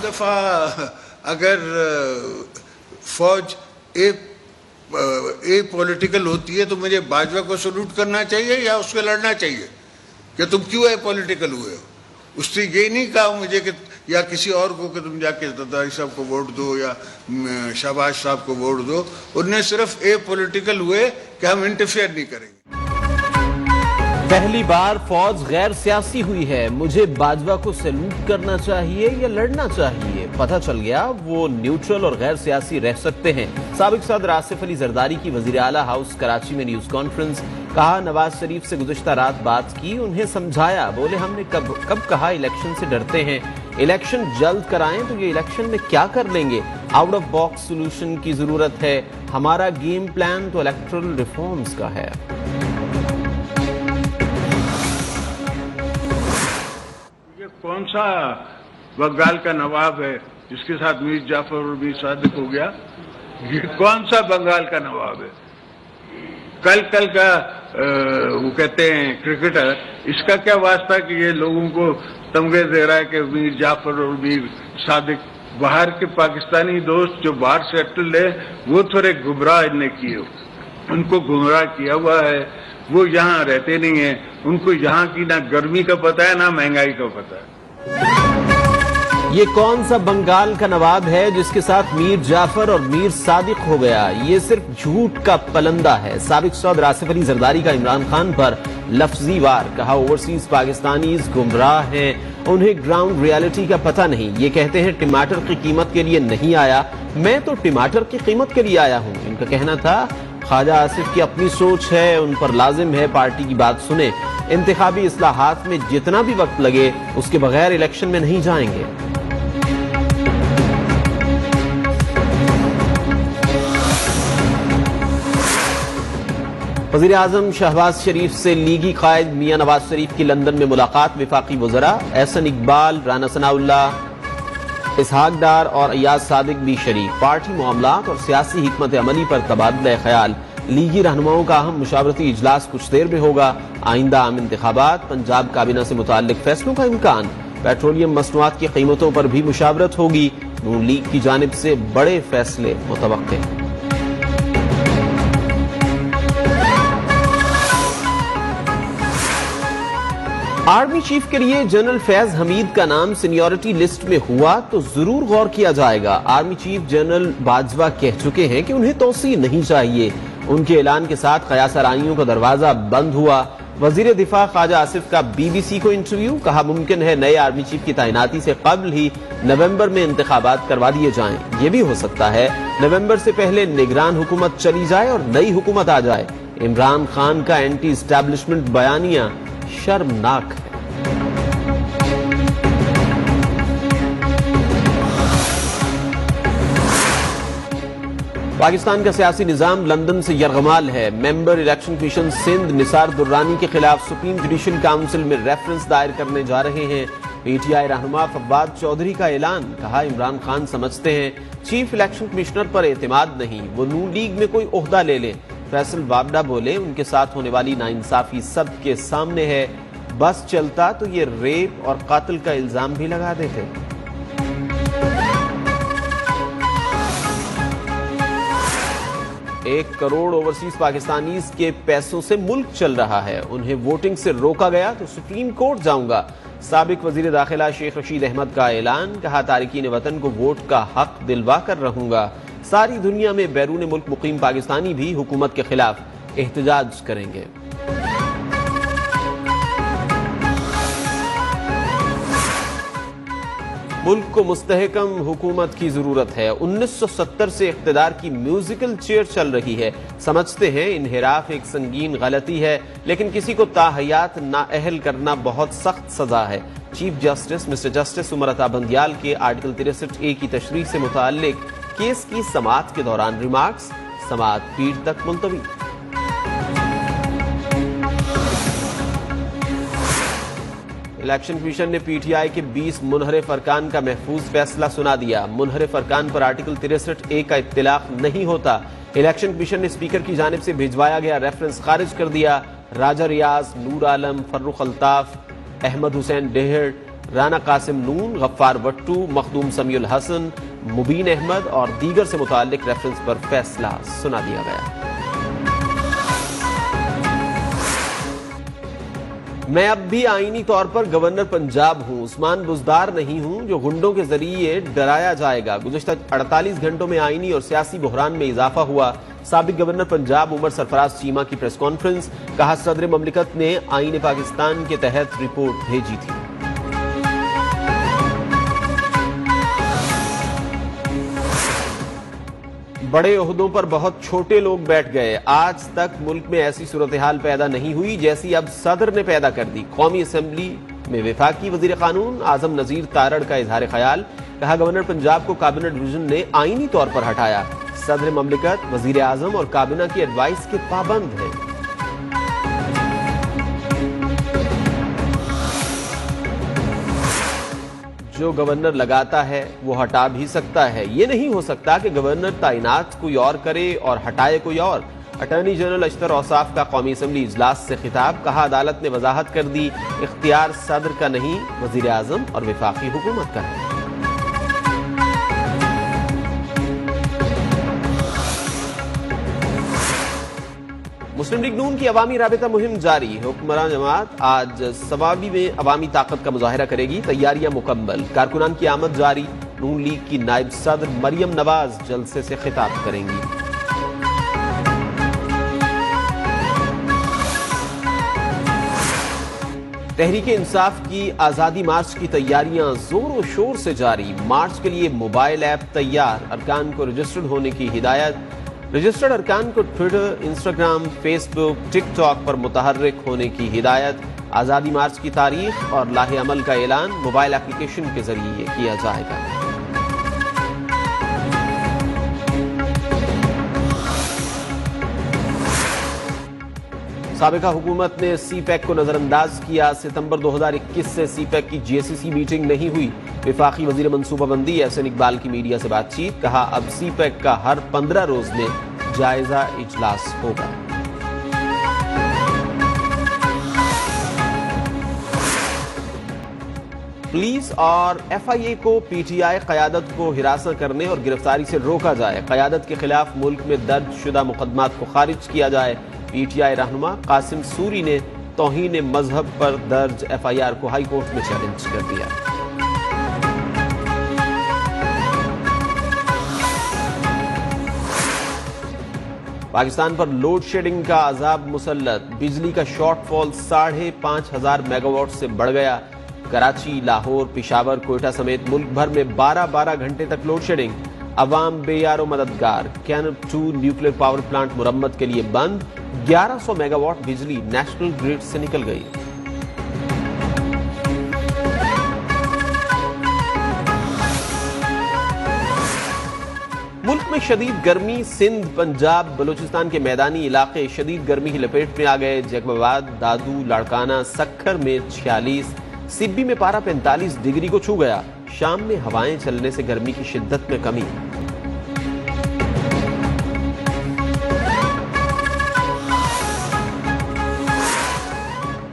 दफा अगर फौज ए पॉलिटिकल होती है तो मुझे बाजवा को सल्यूट करना चाहिए या उससे लड़ना चाहिए कि तुम क्यों ए पॉलिटिकल हुए हो? उससे ये नहीं कहा मुझे कि या किसी और को कि तुम जाके जरदारी साहब को वोट दो या शहबाज साहब को वोट दो। उनने सिर्फ ए पॉलिटिकल हुए कि हम इंटरफेयर नहीं करेंगे। पहली बार फौज गैर सियासी हुई है, मुझे बाजवा को सैल्यूट करना चाहिए या लड़ना चाहिए? पता चल गया वो न्यूट्रल और गैर सियासी रह सकते हैं। साबिक सदर आसिफ अली जरदारी की वजीर आला हाउस कराची में न्यूज कॉन्फ्रेंस। कहा नवाज शरीफ से गुज़िश्ता रात बात की, उन्हें समझाया। बोले हमने कब कहा इलेक्शन से डरते हैं, इलेक्शन जल्द कराएं तो ये इलेक्शन में क्या कर लेंगे? आउट ऑफ बॉक्स सोल्यूशन की जरूरत है। हमारा गेम प्लान तो इलेक्टोरल रिफॉर्म्स का है। कौन सा बंगाल का नवाब है जिसके साथ मीर जाफर और मीर सादिक हो गया? ये कौन सा बंगाल का नवाब है? कल का वो कहते हैं क्रिकेटर, इसका क्या वास्ता कि ये लोगों को तमगे दे रहा है कि मीर जाफर और मीर सादिक? बाहर के पाकिस्तानी दोस्त जो बाहर सेटल है वो थोड़े गुमराह इनने किए, उनको गुमराह किया हुआ है। वो यहाँ रहते नहीं है, उनको यहाँ की ना गर्मी का पता है ना महंगाई का पता है। ये कौन सा बंगाल का नवाब है जिसके साथ मीर जाफर और मीर सादिक हो गया? ये सिर्फ झूठ का पलंदा है। साबिक सदर आसिफ अली जरदारी का इमरान खान पर लफ्जी वार। कहा ओवरसीज पाकिस्तानीज गुमराह हैं, उन्हें ग्राउंड रियलिटी का पता नहीं। ये कहते हैं टमाटर की कीमत के लिए नहीं आया, मैं तो टमाटर की कीमत के लिए आया हूं। इनका कहना था ख्वाजा आसिफ की अपनी सोच है, उन पर लाजिम है पार्टी की बात सुने। इंतखाबी इस्लाहात में जितना भी वक्त लगे उसके बगैर इलेक्शन में नहीं जाएंगे। वज़ीर आज़म शहबाज शरीफ से लीगी कायद मियां नवाज शरीफ की लंदन में मुलाकात। वफाकी वज़रा एहसन इकबाल, राना सनाउल्लाह, इसहाक डार और अयाज सादिक भी शरीक। पार्टी मामलात और सियासी हिकमत अमली पर तबादला ख्याल। लीगी रहनुमाओं का अहम मुशावरती इजलास कुछ देर में होगा। आइंदा आम इंतखाबात, पंजाब काबीना से मुताल्लिक फैसलों का इम्कान। पेट्रोलियम मसनूआत की कीमतों पर भी मुशावरत होगी। नून लीग की जानिब से बड़े फैसले मुतवक्के। आर्मी चीफ के लिए जनरल फैज हमीद का नाम सीनियरिटी लिस्ट में हुआ तो जरूर गौर किया जाएगा। आर्मी चीफ जनरल बाजवा कह चुके हैं कि उन्हें तौसी नहीं चाहिए। उनके ऐलान के साथ कयासराइयों का दरवाजा बंद हुआ। वजीर दिफा ख्वाजा आसिफ का बीबीसी को इंटरव्यू। कहा मुमकिन है नए आर्मी चीफ की तैनाती से कबल ही नवंबर में इंतखाबात करवा दिए जाएं। यह भी हो सकता है नवंबर से पहले निगरान हुकूमत चली जाए और नई हुकूमत आ जाए। इमरान खान का एंटी एस्टैब्लिशमेंट बयानिया शर्मनाक है। पाकिस्तान का सियासी निजाम लंदन से यरगमाल है। Member election commission Sindh Nisar Durrani के खिलाफ सुप्रीम जुडिशल काउंसिल में रेफरेंस दायर करने जा रहे हैं। पीटीआई रहनुमा फवाद चौधरी का ऐलान। कहा इमरान खान समझते हैं चीफ इलेक्शन कमिश्नर पर एतमाद नहीं, वो नून लीग में कोई ओहदा ले ले। फैसल वाबडा बोले उनके साथ होने वाली नाइंसाफी सबके सामने है, बस चलता तो ये रेप और कातिल का इल्जाम भी लगा देते। 1 करोड़ ओवरसीज पाकिस्तानीज के पैसों से मुल्क चल रहा है, उन्हें वोटिंग से रोका गया तो सुप्रीम कोर्ट जाऊंगा। साबिक वजीर दाखिला शेख रशीद अहमद का ऐलान। कहा तारिकीन वतन को वोट का हक दिलवा कर रहूंगा। सारी दुनिया में बैरून मुल्क मुकीम पाकिस्तानी भी हुकूमत के खिलाफ एहतजाज करेंगे। मुल्क को मुस्तहकम हुकूमत की जरूरत है। 1970 से इख्तिदार की म्यूजिकल चेयर चल रही है। समझते हैं इन्हिराफ एक संगीन गलती है, लेकिन किसी को ताहयात नाअहल करना बहुत सख्त सजा है। Chief justice mister justice Umar Ata Bandial के आर्टिकल 63A की तशरीह से मुताल्लिक केस की समाअत के दौरान रिमार्क्स। समाअत पीर तक मुलतवी। इलेक्शन कमीशन ने पीटीआई के 20 मुनहरिफ अरकान का महफूज फैसला सुना दिया। मुनहरिफ अरकान पर आर्टिकल 63A का इत्तिलाक नहीं होता। इलेक्शन कमीशन ने स्पीकर की जानिब से भिजवाया गया रेफरेंस खारिज कर दिया। राजा रियाज, नूर आलम, फर्रुख अल्ताफ, अहमद हुसैन डेहर, राना कासिम नून, गफ्फार भट्टू, मखदूम समीउल हसन, मुबीन अहमद और दीगर से मुताल्लिक रेफरेंस पर फैसला सुना दिया गया। मैं अब भी आईनी तौर पर गवर्नर पंजाब हूं, उस्मान बुज़दार नहीं हूं जो गुंडों के जरिए डराया जाएगा। गुज़िश्ता 48 घंटों में आईनी और सियासी बहरान में इजाफा हुआ। साबिक गवर्नर पंजाब उमर सरफराज चीमा की प्रेस कॉन्फ्रेंस, कहा सदर ममलिकत ने आईन पाकिस्तान के तहत रिपोर्ट भेजी थी। बड़े ओहदों पर बहुत छोटे लोग बैठ गए। आज तक मुल्क में ऐसी सूरत हाल पैदा नहीं हुई जैसी अब सदर ने पैदा कर दी। कौमी असम्बली में वफाकी वजीर कानून आजम नजीर तारड़ का इजहार ख्याल, कहा गवर्नर पंजाब को कैबिनेट डिवीजन ने आईनी तौर पर हटाया। सदर ममलिकत वजीर आजम और काबिना की एडवाइस के पाबंद हैं। जो गवर्नर लगाता है वो हटा भी सकता है। ये नहीं हो सकता कि गवर्नर तैनात कोई और करे और हटाए कोई और। अटॉर्नी जनरल अशतर औसाफ का कौमी असम्बली इजलास से खिताब, कहा अदालत ने वजाहत कर दी इख्तियार सदर का नहीं वजीर आजम और वफाकी हुकूमत का है। मुस्लिम लीग नून की अवामी राबिता मुहिम जारी। हुक्मरान जमात आज सवाबी में अवामी ताकत का मुजाहिरा करेगी, तैयारियां मुकम्मल। कारकुनान की आमद जारी। नून लीग की नायब सदर मरियम नवाज जलसे से खिताब करेंगी। तहरीक इंसाफ की आजादी मार्च की तैयारियां जोरों शोर से जारी। मार्च के लिए मोबाइल ऐप तैयार, अरकान को रजिस्टर्ड होने की हिदायत। रजिस्टर्ड अरकान को ट्विटर, इंस्टाग्राम, फेसबुक, टिकटॉक पर मुतहर्रिक होने की हिदायत। आजादी मार्च की तारीख और लाहे अमल का ऐलान मोबाइल एप्लीकेशन के जरिए किया जाएगा। साबिका हुकूमत ने सीपैक को नजरअंदाज किया। सितंबर 2021 से सीपैक की जीएससीसी मीटिंग नहीं हुई। वफाकी वजीर मनसूबाबंदी एहसन इकबाल की मीडिया से बातचीत, कहा अब सीपैक का हर 15 रोज में जायजा इजलास होगा। पुलिस और एफआईए को पीटीआई क़यादत को हिरासत करने और गिरफ्तारी से रोका जाए। क़यादत के खिलाफ मुल्क में दर्ज शुदा मुकदमात को खारिज किया जाए। पीटीआई रहनुमा कासिम सूरी ने तौहीन मजहब पर दर्ज एफआईआर को हाई कोर्ट में चैलेंज कर दिया। पाकिस्तान पर लोड शेडिंग का अजाब मुसल्लत। बिजली का शॉर्टफॉल 5,500 मेगावाट से बढ़ गया। कराची, लाहौर, पेशावर, कोयटा समेत मुल्क भर में 12-12 घंटे तक लोड शेडिंग। अवाम बेयारो मददगार। कैनब 2 न्यूक्लियर पावर प्लांट मुरम्मत के लिए बंद। 1100 मेगावाट बिजली नेशनल ग्रिड से निकल गई। मुल्क में शदीद गर्मी। सिंध, पंजाब, बलूचिस्तान के मैदानी इलाके शदीद गर्मी की लपेट में आ गए। जैकबाबाद, दादू, लाड़काना, सक्खर में 46, सिब्बी में पारा 45 डिग्री को छू गया। शाम में हवाएं चलने से गर्मी की शिद्दत में कमी।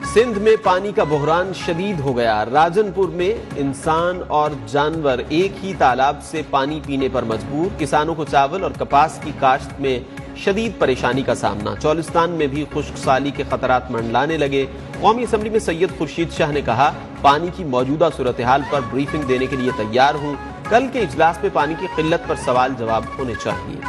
सिंध में पानी का बहरान शदीद हो गया। राजनपुर में इंसान और जानवर एक ही तालाब से पानी पीने पर मजबूर। किसानों को चावल और कपास की काश्त में शदीद परेशानी का सामना। चौलिस्तान में भी खुश्क साली के खतरात मंडलाने लगे। कौमी असम्बली में सैयद खुर्शीद शाह ने कहा, पानी की मौजूदा सूरत हाल पर ब्रीफिंग देने के लिए तैयार हूं। कल के इजलास में पानी की किल्लत पर सवाल जवाब होने चाहिए।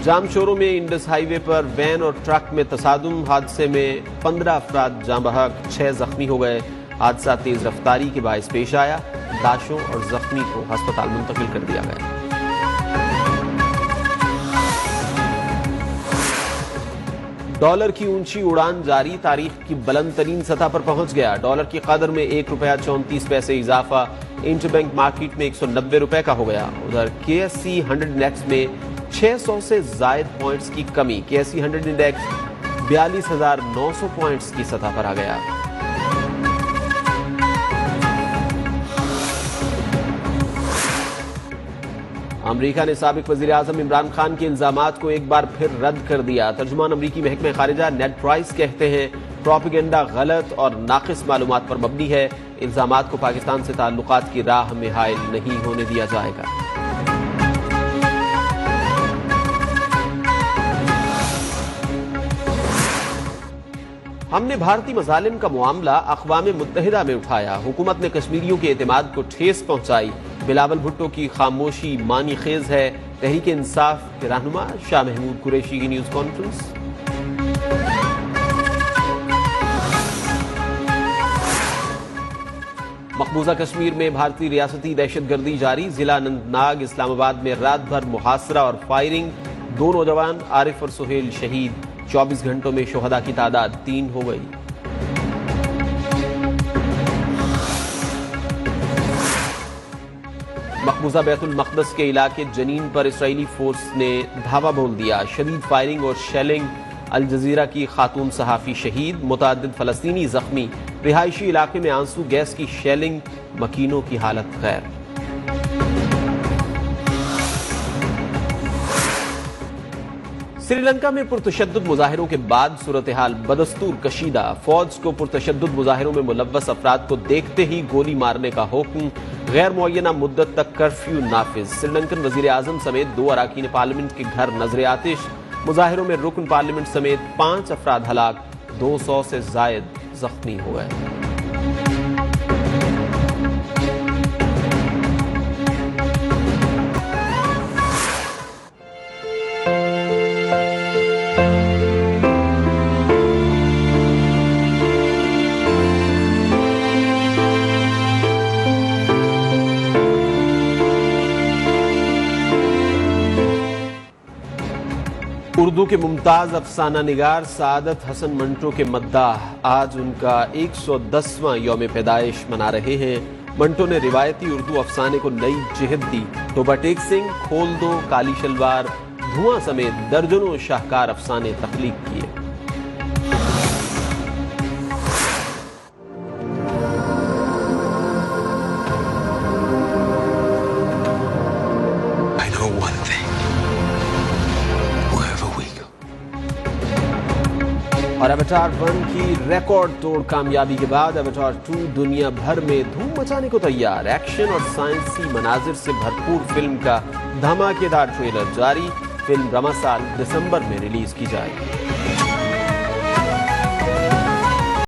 जामशोरों में इंडस हाईवे पर वैन और ट्रक में तसादुम। हादसे में 15 अफराद जाँ बहक, 6 जख्मी हो गए। हादसा तेज रफ्तारी के बायस पेश आया। लाशों और जख्मी को अस्पताल मुंतकिल कर दिया गया। डॉलर की ऊंची उड़ान जारी। तारीख की बुलंद तरीन सतह पर पहुंच गया। डॉलर की कदर में ₹1.34 इजाफा। इंटरबैंक मार्केट में 190 रुपए का हो गया। उधर KSE 100 इंडेक्स में 600 से जायद पॉइंट्स की कमी। KSE 100 इंडेक्स 42,900 पॉइंट्स की सतह पर आ गया। अमेरिका ने साबिक वजीर आजम इमरान खान के इल्जामात को एक बार फिर रद्द कर दिया। तर्जुमान अमरीकी महकमे खारिजा नेड प्राइस कहते हैं प्रोपेगेंडा गलत और नाकिस मालूमात पर मबनी है। इल्जामात को पाकिस्तान से ताल्लुकात की राह में हाइल नहीं होने दिया जाएगा। हमने भारतीय मजालिम का मामला अक़वाम मुत्तहिदा में उठाया। हुकूमत ने कश्मीरियों के एतमाद को ठेस पहुंचाई। बिलावल भुट्टो की खामोशी मानी खेज है। तहरीक इंसाफ के रहनुमा शाह महमूद कुरैशी की न्यूज कॉन्फ्रेंस। मकबूजा कश्मीर में भारतीय रियासती दहशतगर्दी जारी। जिला अनंतनाग इस्लामाबाद में रात भर मुहासरा और फायरिंग। 2 नौजवान आरिफ और सुहेल शहीद। 24 घंटों में शोहदा की तादाद 3 हो गई। मकबूजा बैतुल मक़दस के इलाके जनीन पर इसराइली फोर्स ने धावा बोल दिया। शदीद फायरिंग और शेलिंग। अल जजीरा की खातून सहाफ़ी शहीद। मुतअद्दिद फ़लस्तीनी जख्मी। रिहायशी इलाके में आंसू गैस की शेलिंग। मकीनों की हालत खैर। श्रीलंका में पुरतशद्दुद मुजाहिरों के बाद सूरत हाल बदस्तूर कशीदा। फौज को पुरतशद्दुद मुजाहिरों में मुलव्वस अफराद को देखते ही गोली मारने का हुक्म। गैर मुअय्यना मुद्दत तक कर्फ्यू नाफिज। श्रीलंकन वजीर आजम समेत 2 अरकान पार्लियामेंट के घर नजर आतिश। मुजाहिरों में रुकन पार्लियामेंट समेत 5 अफराद हलाक। 200 से जायद जख्मी हो गए। उर्दू के मुमताज अफसाना निगार सादत हसन मंटो के मद्दाह आज उनका 110वां यौम पैदाइश मना रहे हैं। मंटो ने रिवायती उर्दू अफसाने को नई जिहत दी। तोबा टेक सिंह, खोल दो, काली शलवार, धुआं समेत दर्जनों शाहकार अफसाने तख्लीक किए। और एवाटार 1 की रिकॉर्ड तोड़ कामयाबी के बाद एवाटार 2 दुनिया भर में धूम मचाने को तैयार। एक्शन और साइंसी मनाजिर से भरपूर फिल्म का धमाकेदार ट्रेलर जारी। फिल्म रमा साल दिसंबर में रिलीज की जाएगी।